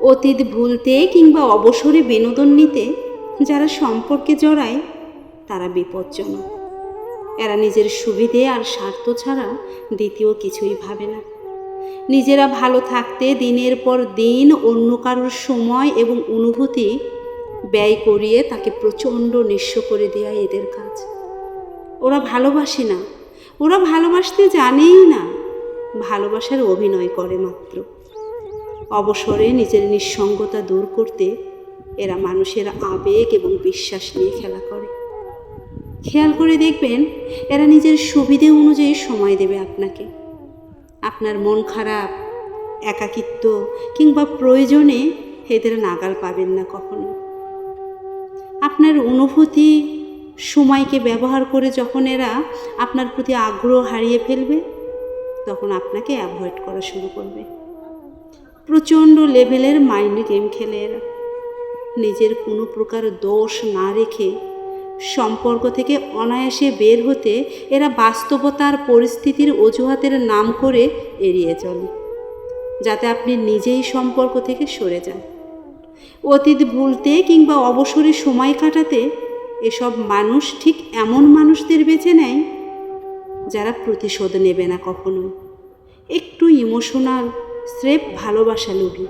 অতীত ভুলতে কিংবা অবসরে বিনোদন নিতে যারা সম্পর্কে জড়ায় তারা বিপজ্জনক। এরা নিজের সুবিধে আর স্বার্থ ছাড়া দ্বিতীয় কিছুই ভাবে না। নিজেরা ভালো থাকতে দিনের পর দিন অন্য কারোর সময় এবং অনুভূতি ব্যয় করিয়ে তাকে প্রচণ্ড নিঃস্ব করে দেয়া এদের কাজ। ওরা ভালোবাসে না, ওরা ভালোবাসতে জানেই না, ভালোবাসার অভিনয় করে মাত্র। অবসরে নিজের নিঃসঙ্গতা দূর করতে এরা মানুষের আবেগ এবং বিশ্বাস নিয়ে খেলা করে। খেয়াল করে দেখবেন, এরা নিজের সুবিধে অনুযায়ী সময় দেবে আপনাকে। আপনার মন খারাপ, একাকিত্ব কিংবা প্রয়োজনে এদের নাগাল পাবেন না কখনো। আপনার অনুভূতি সময়কে ব্যবহার করে যখন এরা আপনার প্রতি আগ্রহ হারিয়ে ফেলবে, তখন আপনাকে অ্যাভয়েড করা শুরু করবে। প্রচণ্ড লেভেলের মাইন্ড গেম খেলে এরা। নিজের কোনো প্রকার দোষ না রেখে সম্পর্ক থেকে অনায়াসে বের হতে এরা বাস্তবতার পরিস্থিতির অজুহাতের নাম করে এড়িয়ে চলে, যাতে আপনি নিজেই সম্পর্ক থেকে সরে যান। অতীত ভুলতে কিংবা অবসরে সময় কাটাতে এসব মানুষ ঠিক এমন মানুষদের বেছে নেয় যারা প্রতিশোধ নেবে না কখনো। একটু ইমোশনাল, স্রেফ ভালোবাসা লোভী,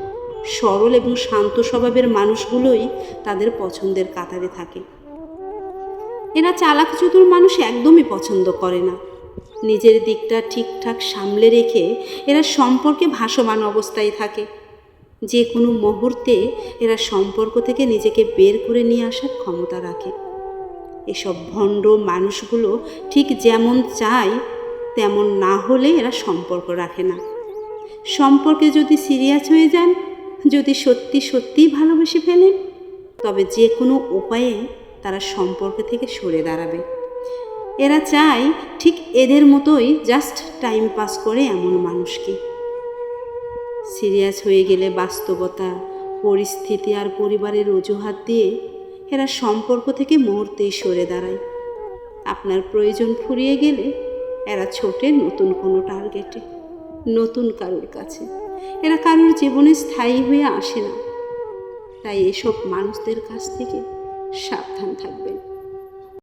সরল এবং শান্ত স্বভাবের মানুষগুলোই তাদের পছন্দের কাতারে থাকে। এরা চালাক চতুর মানুষ একদমই পছন্দ করে না। নিজের দিকটা ঠিকঠাক সামলে রেখে এরা সম্পর্কে ভাসমান অবস্থায় থাকে। যে কোনো মুহূর্তে এরা সম্পর্ক থেকে নিজেকে বের করে নিয়ে আসার ক্ষমতা রাখে। এসব ভণ্ড মানুষগুলো ঠিক যেমন চায় তেমন না হলে এরা সম্পর্ক রাখে না। সম্পর্কে যদি সিরিয়াস হয়ে যান, যদি সত্যি সত্যিই ভালোবেসে ফেলেন, তবে যে কোনো উপায়ে তারা সম্পর্ক থেকে সরে দাঁড়াবে। এরা চায় ঠিক এদের মতোই জাস্ট টাইম পাস করে এমন মানুষকে। সিরিয়াস হয়ে গেলে বাস্তবতা, পরিস্থিতি আর পরিবারের অজুহাত দিয়ে এরা সম্পর্ক থেকে মুহূর্তেই সরে দাঁড়ায়। আপনার প্রয়োজন ফুরিয়ে গেলে এরা ছোটে নতুন কোনো টার্গেটে, নতুন কারোর কাছে। এরা কারোর জীবনে স্থায়ী হয়ে আসে না। তাই এসব মানুষদের কাছ থেকে সাবধান থাকবেন।